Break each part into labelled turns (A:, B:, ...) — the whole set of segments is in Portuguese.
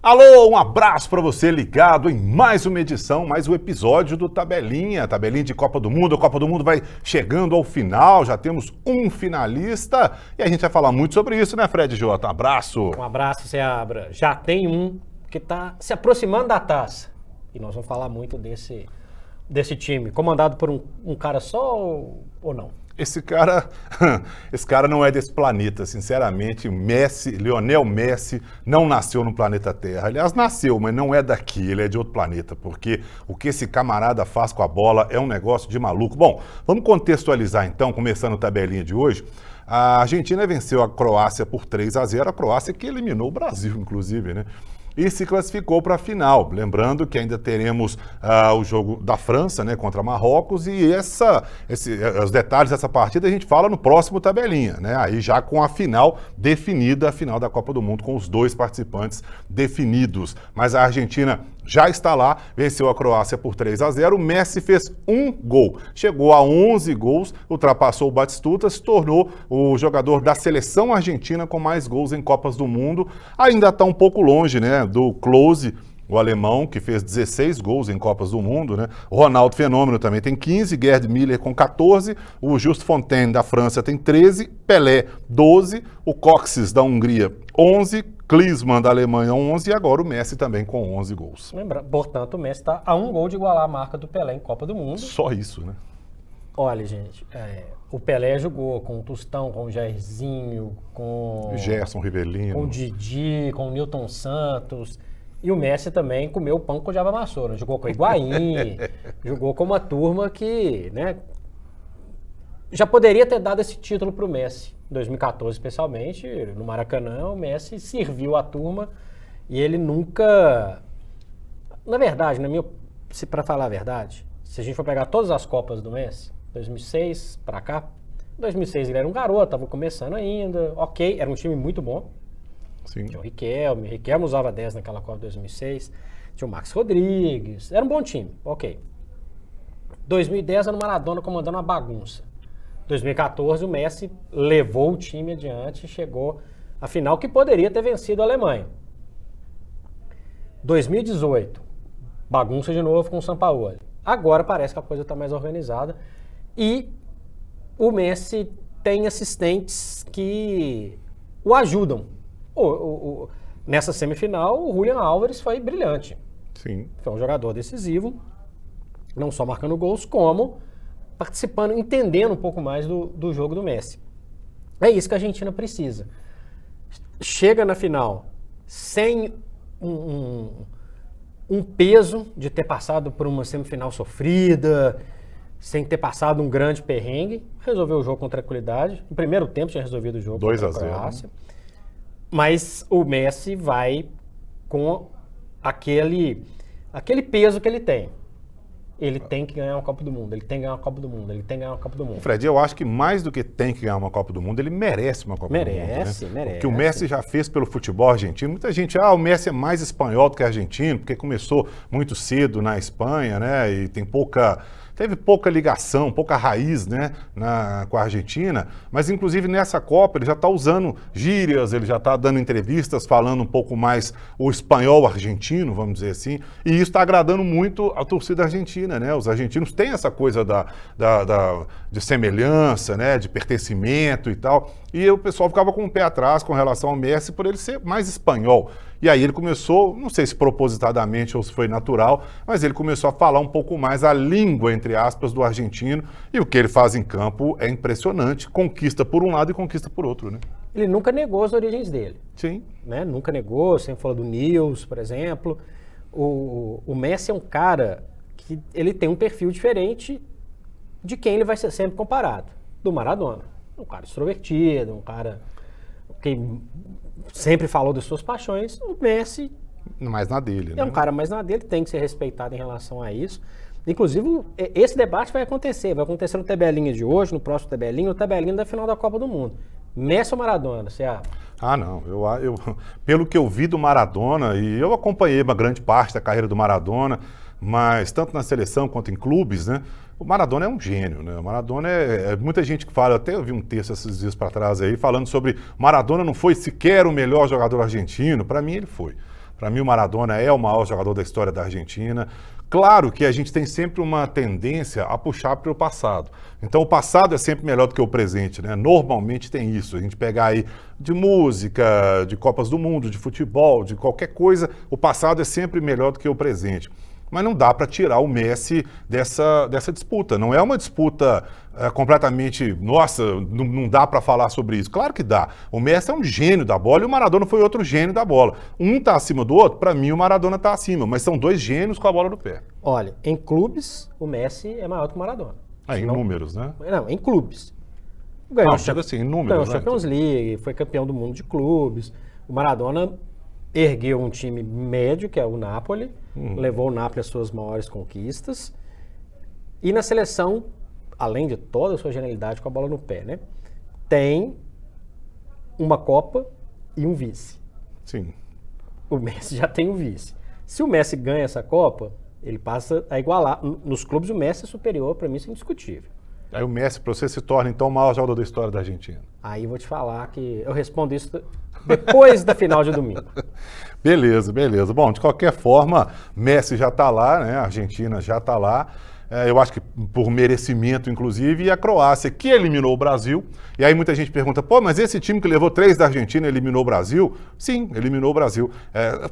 A: Alô, um abraço para você ligado em mais uma edição, mais um episódio do Tabelinha de Copa do Mundo. A Copa do Mundo vai chegando ao final, já temos um finalista e a gente vai falar muito sobre isso, né, Fred Jota? Um abraço.
B: Um abraço, Seabra. Já tem um que está se aproximando da taça e nós vamos falar muito desse time, comandado por um cara só ou não?
A: Esse cara não é desse planeta, sinceramente. Lionel Messi não nasceu no planeta Terra. Aliás, nasceu, mas não é daqui, ele é de outro planeta, porque o que esse camarada faz com a bola é um negócio de maluco. Bom, vamos contextualizar então, começando a tabelinha de hoje. A Argentina venceu a Croácia por 3-0, a Croácia que eliminou o Brasil, inclusive, né? E se classificou para a final. Lembrando que ainda teremos o jogo da França, né, contra Marrocos, e os detalhes dessa partida a gente fala no próximo tabelinha, né? Aí já com a final definida, a final da Copa do Mundo, com os dois participantes definidos. Mas a Argentina já está lá, venceu a Croácia por 3-0, o Messi fez um gol, chegou a 11 gols, ultrapassou o Batistuta, se tornou o jogador da seleção argentina com mais gols em Copas do Mundo. Ainda está um pouco longe, né, do Klose, o alemão, que fez 16 gols em Copas do Mundo, né? O Ronaldo Fenômeno também tem 15, Gerd Müller com 14, o Just Fontaine da França tem 13, Pelé 12, o Coxes da Hungria 11, Klinsmann da Alemanha 11 e agora o Messi também com 11 gols.
B: Lembra, portanto, o Messi está a um gol de igualar a marca do Pelé em Copa do Mundo.
A: Só isso, né?
B: Olha, gente, o Pelé jogou com o Tostão, com o Jairzinho, com
A: o Gerson Rivelino,
B: com o Didi, com o Nilton Santos. E o Messi também comeu pão com o Java Amassou, né? Jogou com o Higuaín, jogou com uma turma que, né, já poderia ter dado esse título para o Messi. Em 2014, especialmente, no Maracanã, o Messi serviu a turma e ele nunca... Na verdade, para falar a verdade, se a gente for pegar todas as Copas do Messi, 2006 para cá, em 2006 ele era um garoto, estava começando ainda, ok, era um time muito bom.
A: Sim.
B: Tinha o Riquelme usava 10 naquela Copa de 2006, tinha o Max Rodrigues, era um bom time, ok. 2010 era o Maradona comandando uma bagunça. 2014 o Messi levou o time adiante e chegou à final que poderia ter vencido a Alemanha. 2018, bagunça de novo com o Sampaoli. Agora parece que a coisa está mais organizada e o Messi tem assistentes que o ajudam. Nessa semifinal, o Julián Álvares foi brilhante.
A: Sim.
B: Foi um jogador decisivo, não só marcando gols, como participando, entendendo um pouco mais do jogo do Messi. É isso que a Argentina precisa. Chega na final sem um peso de ter passado por uma semifinal sofrida, sem ter passado um grande perrengue, resolveu o jogo com tranquilidade. No primeiro tempo tinha resolvido o jogo
A: 2-0,
B: contra a Croácia. Mas o Messi vai com aquele peso que ele tem. Ele tem que ganhar uma Copa do Mundo, ele tem que ganhar uma Copa do Mundo, ele tem que ganhar uma Copa do Mundo.
A: Fred, eu acho que mais do que tem que ganhar uma Copa do Mundo, ele merece uma Copa do Mundo.
B: Merece.
A: O que o Messi já fez pelo futebol argentino. Muita gente, o Messi é mais espanhol do que argentino, porque começou muito cedo na Espanha, né? E teve pouca ligação, pouca raiz, né, com a Argentina, mas inclusive nessa Copa ele já está usando gírias, ele já está dando entrevistas, falando um pouco mais o espanhol argentino, vamos dizer assim, e isso está agradando muito a torcida argentina, né? Os argentinos têm essa coisa de semelhança, né, de pertencimento e tal, e o pessoal ficava com o pé atrás com relação ao Messi por ele ser mais espanhol. E aí ele começou, não sei se propositadamente ou se foi natural, mas ele começou a falar um pouco mais a língua, entre aspas, do argentino. E o que ele faz em campo é impressionante. Conquista por um lado e conquista por outro, né?
B: Ele nunca negou as origens dele.
A: Sim.
B: Né? Nunca negou, sempre falou do Nils, por exemplo. O Messi é um cara que ele tem um perfil diferente de quem ele vai ser sempre comparado. Do Maradona. Um cara extrovertido, um cara que sempre falou das suas paixões. O Messi
A: mais na dele, né?
B: É um cara mais na dele, tem que ser respeitado em relação a isso. Inclusive, esse debate vai acontecer no tabelinha de hoje, no próximo tabelinha, o tabelinha da final da Copa do Mundo. Messi ou Maradona, você acha?
A: Não, pelo que eu vi do Maradona, e eu acompanhei uma grande parte da carreira do Maradona, mas tanto na seleção quanto em clubes, né? O Maradona é um gênio, né? O Maradona muita gente que fala, até eu vi um texto esses dias para trás aí, falando sobre Maradona não foi sequer o melhor jogador argentino, para mim ele foi. Para mim, o Maradona é o maior jogador da história da Argentina. Claro que a gente tem sempre uma tendência a puxar para o passado. Então, o passado é sempre melhor do que o presente, né? Normalmente tem isso. A gente pegar aí de música, de Copas do Mundo, de futebol, de qualquer coisa, o passado é sempre melhor do que o presente. Mas não dá para tirar o Messi dessa disputa. Não é uma disputa completamente, nossa, não dá para falar sobre isso. Claro que dá. O Messi é um gênio da bola e o Maradona foi outro gênio da bola. Um está acima do outro, para mim o Maradona está acima, mas são dois gênios com a bola no pé.
B: Olha, em clubes, o Messi é maior que o Maradona.
A: Em números, né?
B: Não, em clubes. Ganhou
A: assim, em números,
B: ganhou Champions League, foi campeão do mundo de clubes. O Maradona ergueu um time médio, que é o Napoli, levou o Napoli às suas maiores conquistas. E na seleção, além de toda a sua genialidade com a bola no pé, né, tem uma Copa e um vice.
A: Sim.
B: O Messi já tem um vice. Se o Messi ganha essa Copa, ele passa a igualar. Nos clubes, o Messi é superior, para mim, isso é indiscutível.
A: Aí o Messi, para você, se torna, então, o maior jogador da história da Argentina.
B: Aí eu vou te falar que eu respondo isso depois da final de domingo.
A: Beleza. Bom, de qualquer forma, Messi já está lá, né? A Argentina já está lá. Eu acho que por merecimento, inclusive, e a Croácia, que eliminou o Brasil. E aí muita gente pergunta, mas esse time que levou 3 da Argentina eliminou o Brasil? Sim, eliminou o Brasil.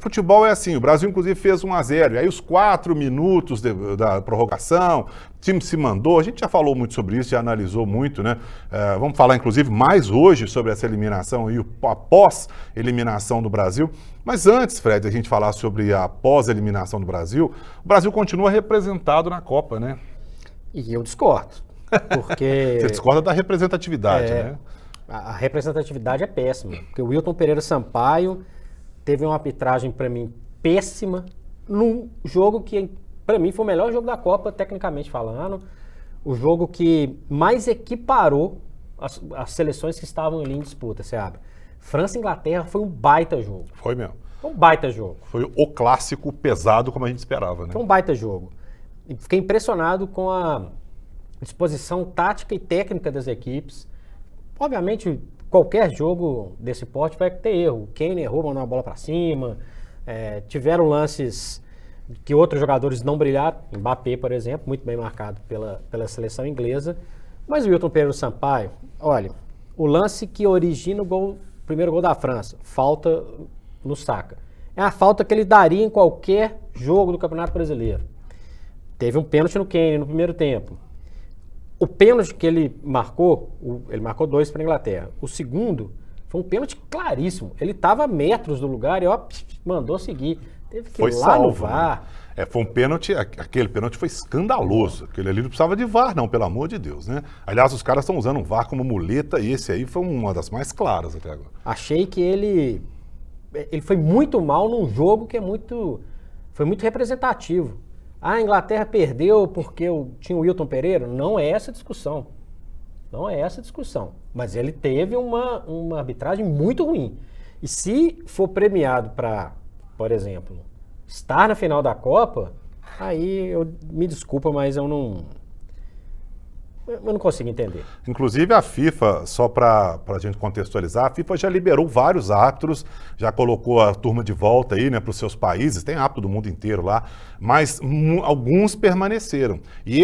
A: Futebol é assim, o Brasil, inclusive, fez 1-0. E aí os 4 minutos da prorrogação, o time se mandou. A gente já falou muito sobre isso, já analisou muito, né? Vamos falar, inclusive, mais hoje sobre essa eliminação e a pós-eliminação do Brasil. Mas antes, Fred, a gente falar sobre a pós-eliminação do Brasil, o Brasil continua representado na Copa, né?
B: E eu discordo, porque...
A: Você discorda da representatividade, né?
B: A representatividade é péssima, porque o Wilton Pereira Sampaio teve uma arbitragem, para mim, péssima, num jogo que, para mim, foi o melhor jogo da Copa, tecnicamente falando, o jogo que mais equiparou as seleções que estavam ali em disputa, você abre. França e Inglaterra foi um baita jogo.
A: Foi mesmo.
B: Foi um baita jogo.
A: Foi o clássico pesado, como a gente esperava, né?
B: Foi um baita jogo. E fiquei impressionado com a disposição tática e técnica das equipes. Obviamente, qualquer jogo desse porte vai ter erro. O Kane errou, mandou uma bola para cima. Tiveram lances que outros jogadores não brilharam. Mbappé, por exemplo, muito bem marcado pela seleção inglesa. Mas o Wilton Pereira Sampaio, olha, o lance que origina o primeiro gol da França, falta no Saka. É a falta que ele daria em qualquer jogo do Campeonato Brasileiro. Teve um pênalti no Kane no primeiro tempo. O pênalti que ele marcou 2 para a Inglaterra. O segundo foi um pênalti claríssimo. Ele estava a metros do lugar e mandou seguir. Teve que ir lá no VAR.
A: Né? Foi um pênalti, aquele pênalti foi escandaloso. Aquele ali não precisava de VAR, não, pelo amor de Deus, né? Aliás, os caras estão usando o VAR como muleta e esse aí foi uma das mais claras até agora.
B: Achei que ele foi muito mal num jogo que foi muito representativo. A Inglaterra perdeu porque tinha o Wilton Pereira? Não é essa a discussão. Não é essa a discussão. Mas ele teve uma arbitragem muito ruim. E se for premiado para, por exemplo, estar na final da Copa, aí me desculpa, mas eu não consigo entender.
A: Inclusive a FIFA, só para a gente contextualizar, a FIFA já liberou vários árbitros, já colocou a turma de volta aí, né, para os seus países, tem árbitro do mundo inteiro lá, mas alguns permaneceram. E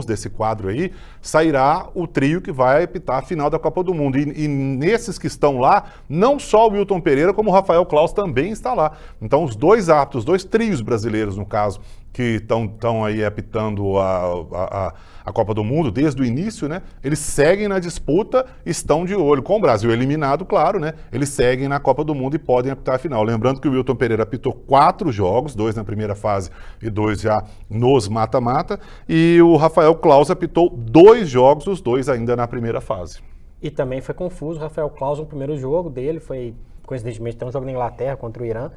A: desse quadro aí, sairá o trio que vai apitar a final da Copa do Mundo. E nesses que estão lá, não só o Wilton Pereira, como o Rafael Claus também está lá. Então os dois árbitros, os dois trios brasileiros, no caso, que estão aí apitando a Copa do Mundo desde o início, né? Eles seguem na disputa, estão de olho. Com o Brasil eliminado, claro, né? Eles seguem na Copa do Mundo e podem apitar a final. Lembrando que o Wilton Pereira apitou 4 jogos, 2 na primeira fase e 2 já nos mata-mata. E o Rafael Claus apitou 2 jogos, os 2 ainda na primeira fase.
B: E também foi confuso. O Rafael Claus, no primeiro jogo dele, foi, coincidentemente, tem um jogo na Inglaterra contra o Irã.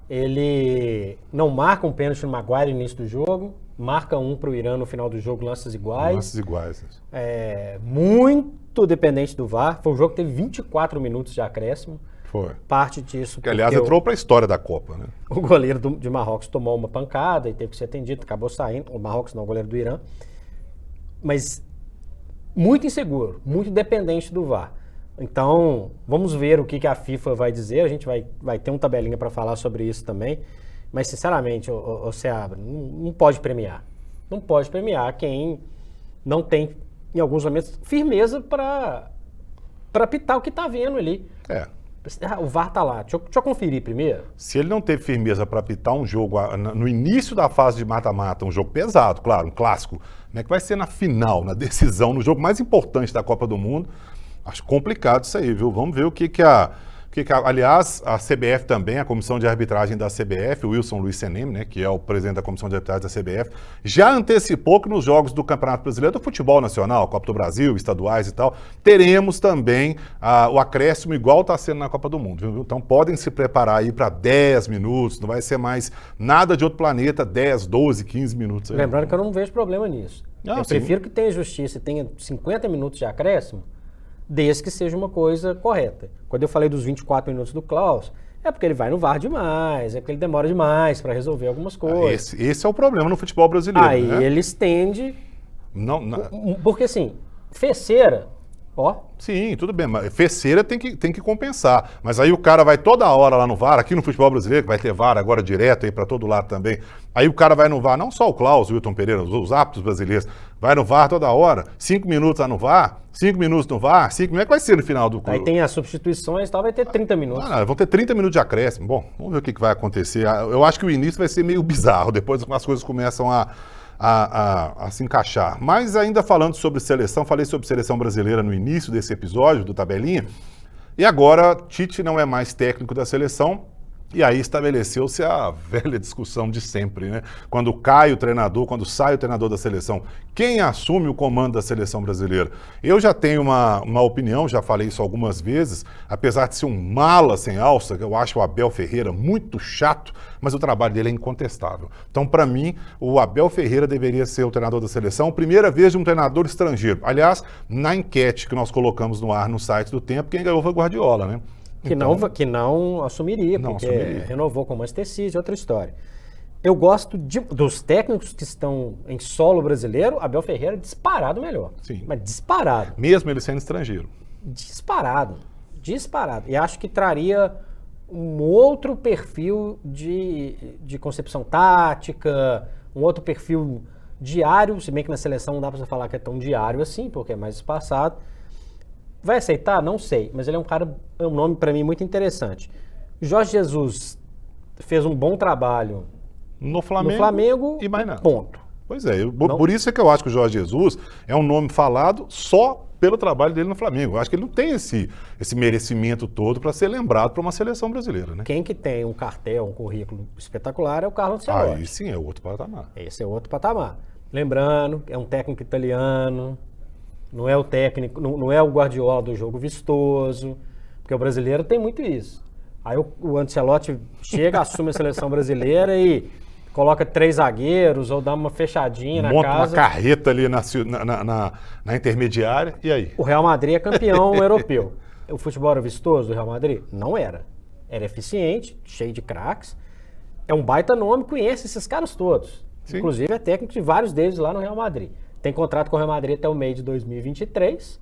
B: Ele não marca um pênalti no Maguire no início do jogo, marca um para o Irã no final do jogo, lances iguais.
A: Lances iguais.
B: Muito dependente do VAR. Foi um jogo que teve 24 minutos de acréscimo.
A: Foi.
B: Parte disso.
A: Que, aliás, entrou para a história da Copa, né?
B: O goleiro de Marrocos tomou uma pancada e teve que ser atendido, acabou saindo. O Marrocos não, o goleiro do Irã. Mas muito inseguro, muito dependente do VAR. Então, vamos ver o que a FIFA vai dizer. A gente vai ter uma tabelinha para falar sobre isso também. Mas, sinceramente, o Seabra, não pode premiar. Não pode premiar quem não tem, em alguns momentos, firmeza para apitar o que está vendo ali. O VAR tá lá. Deixa eu conferir primeiro.
A: Se ele não teve firmeza para apitar um jogo no início da fase de mata-mata, um jogo pesado, claro, um clássico, como é que vai ser na final, na decisão, no jogo mais importante da Copa do Mundo? Acho complicado isso aí, viu? Vamos ver o que aliás, a CBF também, a Comissão de Arbitragem da CBF, o Wilson Luiz Senem, né, que é o presidente da Comissão de Arbitragem da CBF, já antecipou que nos jogos do Campeonato Brasileiro do Futebol Nacional, Copa do Brasil, estaduais e tal, teremos também o acréscimo igual está sendo na Copa do Mundo, viu? Então podem se preparar aí para 10 minutos, não vai ser mais nada de outro planeta, 10, 12, 15 minutos. Aí.
B: Lembrando que eu não vejo problema nisso. Eu prefiro que tenha justiça e tenha 50 minutos de acréscimo, desde que seja uma coisa correta. Quando eu falei dos 24 minutos do Klaus, é porque ele vai no VAR demais, é porque ele demora demais para resolver algumas coisas.
A: Esse é o problema no futebol brasileiro.
B: Aí
A: né?
B: ele estende...
A: Não.
B: Porque assim, feceira, ó...
A: Sim, tudo bem, mas feceira tem que compensar. Mas aí o cara vai toda hora lá no VAR, aqui no futebol brasileiro, que vai ter VAR agora direto aí para todo lado também. Aí o cara vai no VAR, não só o Klaus, o Wilton Pereira, os árbitros brasileiros, vai no VAR toda hora, 5 minutos lá no VAR, 5 minutos no VAR, como é que vai ser no final do...
B: Aí tem as substituições e tal, vai ter 30 minutos.
A: Vão ter 30 minutos de acréscimo. Bom, vamos ver o que vai acontecer. Eu acho que o início vai ser meio bizarro, depois as coisas começam a se encaixar. Mas ainda falando sobre seleção, falei sobre seleção brasileira no início desse episódio do Tabelinha, e agora Tite não é mais técnico da seleção, e aí estabeleceu-se a velha discussão de sempre, né? Quando sai o treinador da seleção, quem assume o comando da seleção brasileira? Eu já tenho uma opinião, já falei isso algumas vezes, apesar de ser um mala sem alça, eu acho o Abel Ferreira muito chato, mas o trabalho dele é incontestável. Então, para mim, o Abel Ferreira deveria ser o treinador da seleção, primeira vez de um treinador estrangeiro. Aliás, na enquete que nós colocamos no ar no site do Tempo, quem ganhou foi o Guardiola, né?
B: Que não assumiria, porque renovou com o Manchester City, outra história. Eu gosto dos técnicos que estão em solo brasileiro, Abel Ferreira disparado melhor.
A: Sim.
B: Mas disparado.
A: Mesmo ele sendo estrangeiro.
B: Disparado. E acho que traria um outro perfil de concepção tática, um outro perfil diário, se bem que na seleção não dá para você falar que é tão diário assim, porque é mais espaçado. Vai aceitar? Não sei, mas ele é um nome para mim muito interessante. Jorge Jesus fez um bom trabalho
A: no Flamengo
B: e
A: mais nada.
B: Ponto.
A: Pois é, por isso é que eu acho que o Jorge Jesus é um nome falado só pelo trabalho dele no Flamengo. Eu acho que ele não tem esse merecimento todo para ser lembrado para uma seleção brasileira, né?
B: Quem que tem um cartel, um currículo espetacular é o Carlo Ancelotti.
A: Aí sim, é outro patamar.
B: Esse é outro patamar. Lembrando, é um técnico italiano, não é o técnico, não é o Guardiola do jogo vistoso, porque o brasileiro tem muito isso. Aí o Ancelotti chega, assume a seleção brasileira e coloca 3 zagueiros ou dá uma fechadinha na
A: casa. Monta uma carreta ali na intermediária, e aí?
B: O Real Madrid é campeão europeu. O futebol era vistoso do Real Madrid? Não era. Era eficiente, cheio de craques. É um baita nome, conhece esses caras todos. Sim. Inclusive é técnico de vários deles lá no Real Madrid. Tem contrato com o Real Madrid até o meio de 2023.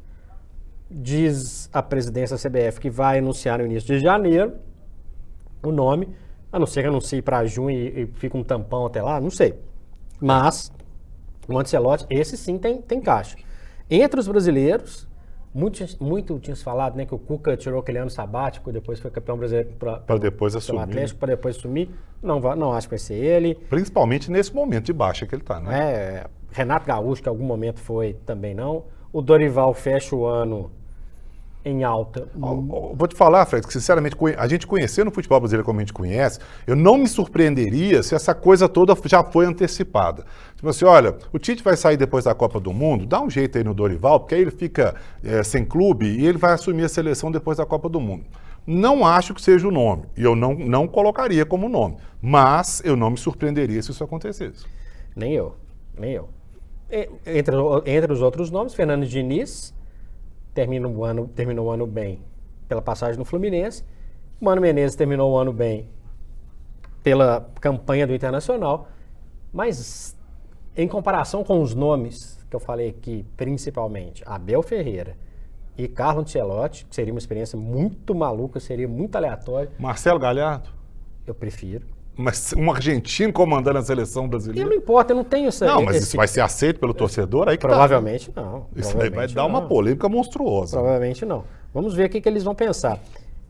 B: Diz a presidência da CBF que vai anunciar no início de janeiro o nome, a não ser que anuncie para junho e fica um tampão até lá, não sei. Mas o Ancelotti, esse sim tem caixa. Entre os brasileiros, muito tinha se falado, né, que o Cuca tirou aquele ano sabático, depois foi campeão brasileiro
A: para depois assumir.
B: Atlético, para depois assumir. Não acho que vai ser ele.
A: Principalmente nesse momento de baixa que ele está, né?
B: Renato Gaúcho, que em algum momento foi, também não. O Dorival fecha o ano em alta.
A: Vou te falar, Fred, que sinceramente, a gente conhecendo o futebol brasileiro como a gente conhece, eu não me surpreenderia se essa coisa toda já foi antecipada. Tipo assim, olha, o Tite vai sair depois da Copa do Mundo, dá um jeito aí no Dorival, porque aí ele fica sem clube e ele vai assumir a seleção depois da Copa do Mundo. Não acho que seja o nome, e eu não colocaria como nome, mas eu não me surpreenderia se isso acontecesse.
B: Nem eu. Entre os outros nomes, Fernando Diniz terminou o ano bem pela passagem no Fluminense. Mano Menezes terminou o ano bem pela campanha do Internacional. Mas, em comparação com os nomes que eu falei aqui, principalmente Abel Ferreira, e Carlo Ancelotti, que seria uma experiência muito maluca, seria muito aleatória.
A: Marcelo Galhardo?
B: Eu prefiro.
A: Mas um argentino comandando a seleção brasileira?
B: Eu não importa, eu não tenho essa...
A: Não, mas isso vai ser aceito pelo torcedor? Aí que
B: provavelmente não.
A: Isso daí vai dar uma polêmica monstruosa.
B: Provavelmente não. Vamos ver o que eles vão pensar.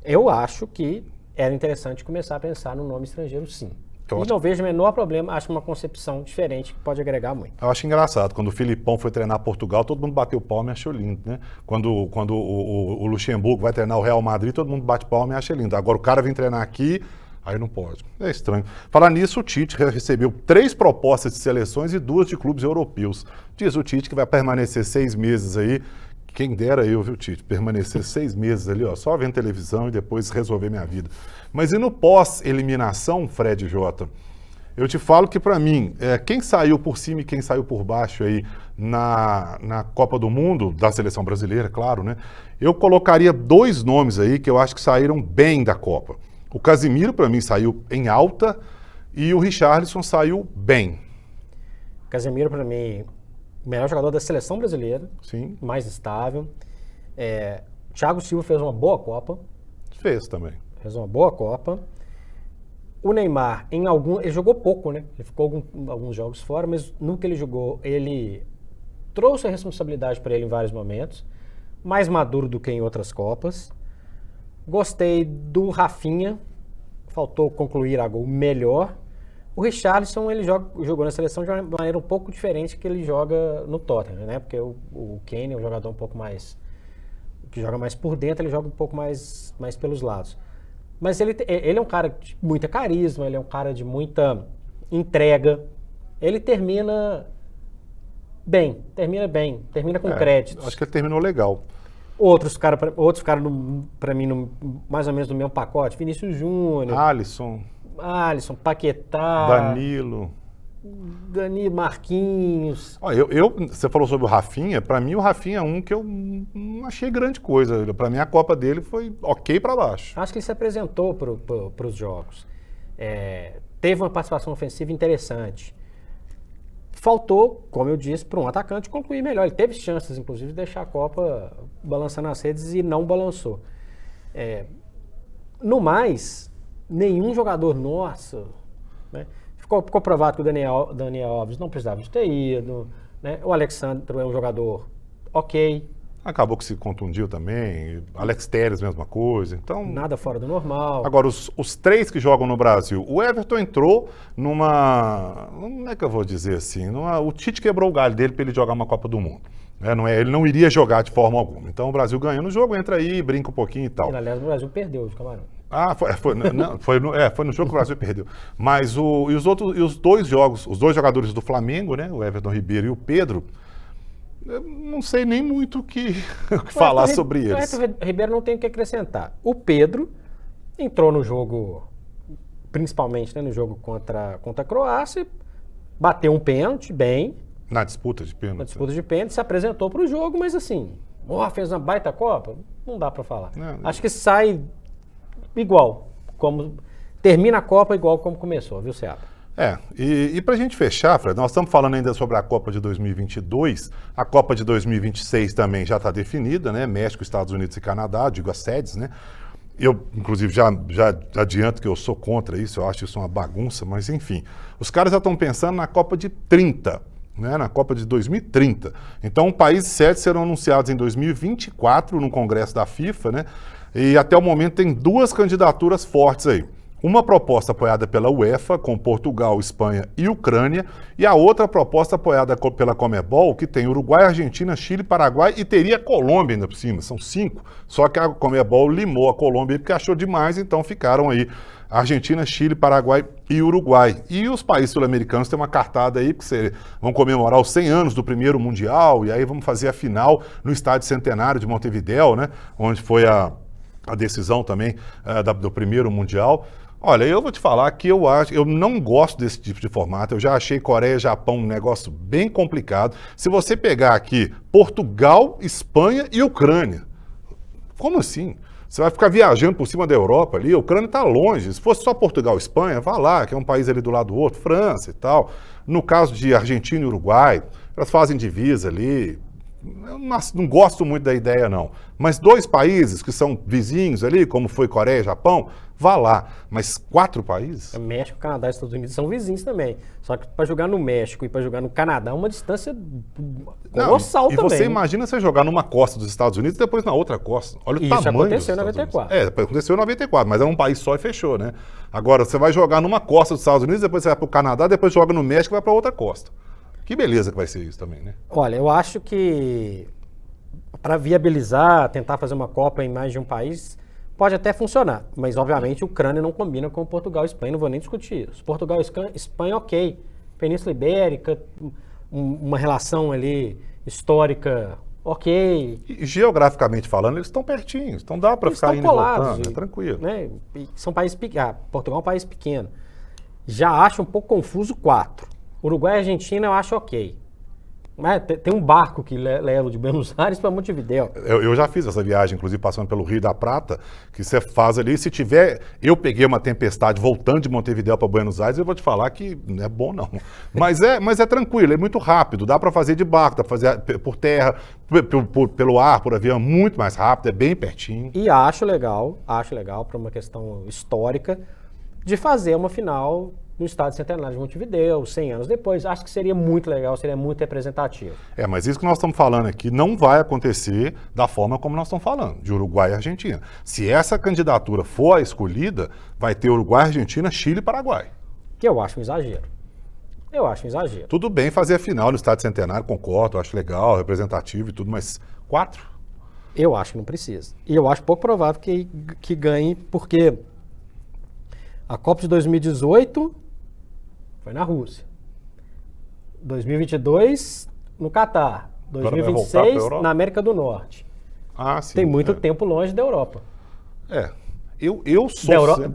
B: Eu acho que era interessante começar a pensar no nome estrangeiro, sim. E não vejo o menor problema, acho uma concepção diferente que pode agregar muito.
A: Eu acho engraçado, quando o Filipão foi treinar Portugal, todo mundo bateu palma e achou lindo, né? Quando o Luxemburgo vai treinar o Real Madrid, todo mundo bate palma e acha lindo. Agora o cara vem treinar aqui, aí não pode. É estranho. Falar nisso, o Tite recebeu 3 propostas de seleções e 2 de clubes europeus. Diz o Tite que vai permanecer 6 meses aí. Quem dera eu, viu, Tite, permanecer 6 meses ali, ó, só vendo televisão e depois resolver minha vida. Mas e no pós-eliminação, Fred Jota? Eu te falo que, para mim, quem saiu por cima e quem saiu por baixo aí na Copa do Mundo, da seleção brasileira, claro, né? Eu colocaria 2 nomes aí que eu acho que saíram bem da Copa. O Casimiro, para mim, saiu em alta e o Richarlison saiu bem.
B: Casemiro, para mim, o melhor jogador da seleção brasileira.
A: Sim.
B: Mais estável. Thiago Silva fez uma boa Copa.
A: Fez também.
B: Fez uma boa Copa. O Neymar, ele jogou pouco, né? Ele ficou alguns jogos fora, mas no que ele jogou, ele trouxe a responsabilidade para ele em vários momentos. Mais maduro do que em outras Copas. Gostei do Rafinha. Faltou concluir a gol melhor. O Richarlison, ele jogou na seleção de uma maneira um pouco diferente que ele joga no Tottenham, né? Porque o Kane é um jogador um pouco mais... que joga mais por dentro, ele joga um pouco mais pelos lados. Mas ele é um cara de muita carisma, ele é um cara de muita entrega. Ele termina bem, termina com créditos.
A: Acho que ele terminou legal.
B: Outros ficaram, para mim, mais ou menos no mesmo pacote. Vinícius Júnior. Alisson, Paquetá,
A: Danilo,
B: Marquinhos.
A: Você falou sobre o Rafinha, para mim o Rafinha é um que eu não achei grande coisa. Para mim a Copa dele foi ok para baixo.
B: Acho que ele se apresentou para os jogos. Teve uma participação ofensiva interessante. Faltou, como eu disse, para um atacante concluir melhor. Ele teve chances, inclusive, de deixar a Copa balançando as redes e não balançou. No mais... nenhum jogador nosso, né? Ficou provado que o Daniel Alves não precisava de ter ido, né? O Alexandre é um jogador ok.
A: Acabou que se contundiu também, Alex Telles, mesma coisa, então...
B: Nada fora do normal.
A: Agora, os 3 que jogam no Brasil, o Everton entrou numa... como é que eu vou dizer assim? O Tite quebrou o galho dele para ele jogar uma Copa do Mundo. Ele não iria jogar de forma alguma. Então o Brasil ganhou no jogo, entra aí, brinca um pouquinho e tal.
B: Aliás, o Brasil perdeu de Camarão.
A: Foi no jogo que o Brasil perdeu. Mas os 2 jogadores do Flamengo, né, o Everton Ribeiro e o Pedro, eu não sei nem muito o que falar sobre eles.
B: O Everton Ribeiro não tem o que acrescentar. O Pedro entrou no jogo, principalmente, né, no jogo contra a Croácia, bateu um pênalti bem.
A: Na disputa de pênalti.
B: Se apresentou para o jogo, mas assim, fez uma baita Copa? Não dá para falar. Acho que sai igual, termina a Copa igual como começou, viu, Seabra?
A: E para a gente fechar, Fred, nós estamos falando ainda sobre a Copa de 2022, a Copa de 2026 também já está definida, né? México, Estados Unidos e Canadá, digo as sedes, né? Eu, inclusive, já adianto que eu sou contra isso, eu acho isso uma bagunça, mas enfim. Os caras já estão pensando na Copa de 30, né? Na Copa de 2030. Então, países sede serão anunciados em 2024 no Congresso da FIFA, né? E até o momento tem 2 candidaturas fortes aí. Uma proposta apoiada pela UEFA, com Portugal, Espanha e Ucrânia, e a outra proposta apoiada pela Conmebol, que tem Uruguai, Argentina, Chile, Paraguai e teria Colômbia ainda por cima, são 5. Só que a Conmebol limou a Colômbia porque achou demais, então ficaram aí Argentina, Chile, Paraguai e Uruguai. E os países sul-americanos têm uma cartada aí, porque vão comemorar os 100 anos do primeiro Mundial, e aí vamos fazer a final no Estádio Centenário de Montevidéu, né, onde foi a decisão também do primeiro Mundial. Olha, eu vou te falar que eu não gosto desse tipo de formato. Eu já achei Coreia e Japão um negócio bem complicado. Se você pegar aqui Portugal, Espanha e Ucrânia, como assim? Você vai ficar viajando por cima da Europa ali, a Ucrânia está longe. Se fosse só Portugal e Espanha, vá lá, que é um país ali do lado do outro, França e tal. No caso de Argentina e Uruguai, elas fazem divisa ali, eu não gosto muito da ideia, não. Mas 2 países que são vizinhos ali, como foi Coreia e Japão, vá lá. Mas 4 países?
B: México, Canadá e Estados Unidos são vizinhos também. Só que para jogar no México e para jogar no Canadá é uma distância colossal também.
A: E você imagina você jogar numa costa dos Estados Unidos e depois na outra costa. Olha o tamanho
B: Isso aconteceu em
A: dos Estados
B: 94.
A: Unidos. Aconteceu em 94, mas era um país só e fechou, né? Agora, você vai jogar numa costa dos Estados Unidos, depois você vai para o Canadá, depois joga no México e vai para outra costa. Que beleza que vai ser isso também, né?
B: Olha, eu acho que para viabilizar, tentar fazer uma Copa em mais de um país, pode até funcionar. Mas, obviamente, a Ucrânia não combina com Portugal e Espanha, não vou nem discutir isso. Portugal e Espanha, ok. Península Ibérica, uma relação ali histórica, ok.
A: E geograficamente falando, eles estão pertinhos, então dá para ficar indo e voltando, é tranquilo.
B: Né? São países pequenos. Portugal é um país pequeno. Já acho um pouco confuso 4. Uruguai e Argentina eu acho ok. Mas tem um barco que leva de Buenos Aires para Montevidéu.
A: Eu já fiz essa viagem, inclusive passando pelo Rio da Prata, que você faz ali, se tiver... Eu peguei uma tempestade voltando de Montevidéu para Buenos Aires, eu vou te falar que não é bom não. Mas é tranquilo, é muito rápido, dá para fazer de barco, dá para fazer por terra, pelo ar, por avião, muito mais rápido, é bem pertinho.
B: E acho legal para uma questão histórica, de fazer uma final no Estádio Centenário de Montevidéu, 100 anos depois. Acho que seria muito legal, seria muito representativo.
A: Mas isso que nós estamos falando aqui não vai acontecer da forma como nós estamos falando, de Uruguai e Argentina. Se essa candidatura for a escolhida, vai ter Uruguai, Argentina, Chile e Paraguai.
B: Que eu acho um exagero.
A: Tudo bem fazer a final no Estádio Centenário, concordo, acho legal, representativo e tudo, mas 4?
B: Eu acho que não precisa. E eu acho pouco provável que ganhe, porque a Copa de 2018... foi na Rússia. 2022 no Catar. 2026 na América do Norte.
A: Ah, sim.
B: Tem muito tempo longe da Europa.
A: Eu sou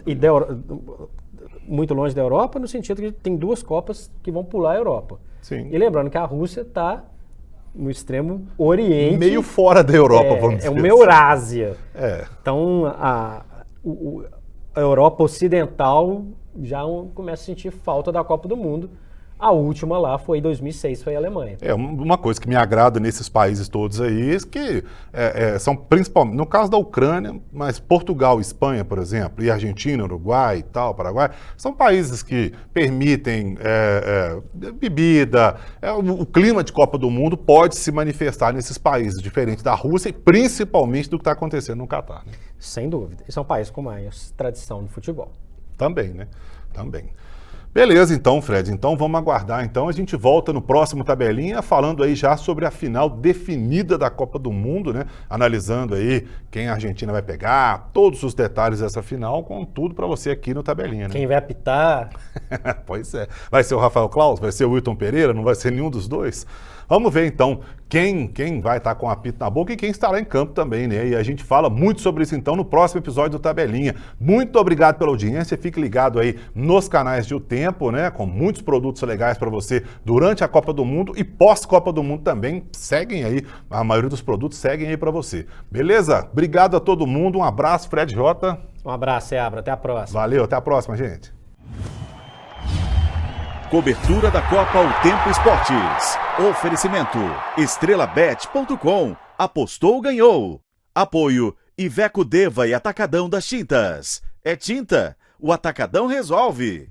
B: muito longe da Europa no sentido que tem 2 Copas que vão pular a Europa.
A: Sim.
B: E lembrando que a Rússia está no extremo oriente.
A: Meio fora da Europa, vamos dizer.
B: É uma Eurásia.
A: É.
B: Então a Europa Ocidental já começa a sentir falta da Copa do Mundo. A última lá foi em 2006, foi a Alemanha.
A: Uma coisa que me agrada nesses países todos aí é que são principalmente, no caso da Ucrânia, mas Portugal, Espanha, por exemplo, e Argentina, Uruguai e tal, Paraguai, são países que permitem bebida, o clima de Copa do Mundo pode se manifestar nesses países, diferente da Rússia e principalmente do que está acontecendo no Catar. Né?
B: Sem dúvida. E são países com mais tradição no futebol.
A: Também, né? Também. Beleza, então, Fred. Então, vamos aguardar. Então, a gente volta no próximo Tabelinha, falando aí já sobre a final definida da Copa do Mundo, né? Analisando aí quem a Argentina vai pegar, todos os detalhes dessa final, com tudo para você aqui no Tabelinha, né?
B: Quem vai apitar?
A: Pois é. Vai ser o Rafael Claus? Vai ser o Wilton Pereira? Não vai ser nenhum dos dois? Vamos ver, então, quem vai estar com o apito na boca e quem estará em campo também, né? E a gente fala muito sobre isso, então, no próximo episódio do Tabelinha. Muito obrigado pela audiência. Fique ligado aí nos canais de O Tempo, né? Com muitos produtos legais para você durante a Copa do Mundo e pós-Copa do Mundo também. Seguem aí, a maioria dos produtos seguem aí para você. Beleza? Obrigado a todo mundo. Um abraço, Fred Jota.
B: Um abraço, Seabra. Até a próxima.
A: Valeu, até a próxima, gente.
C: Cobertura da Copa O Tempo Esportes. Oferecimento estrelabet.com. Apostou, ganhou. Apoio Iveco Deva e Atacadão das Tintas. É tinta, o Atacadão resolve.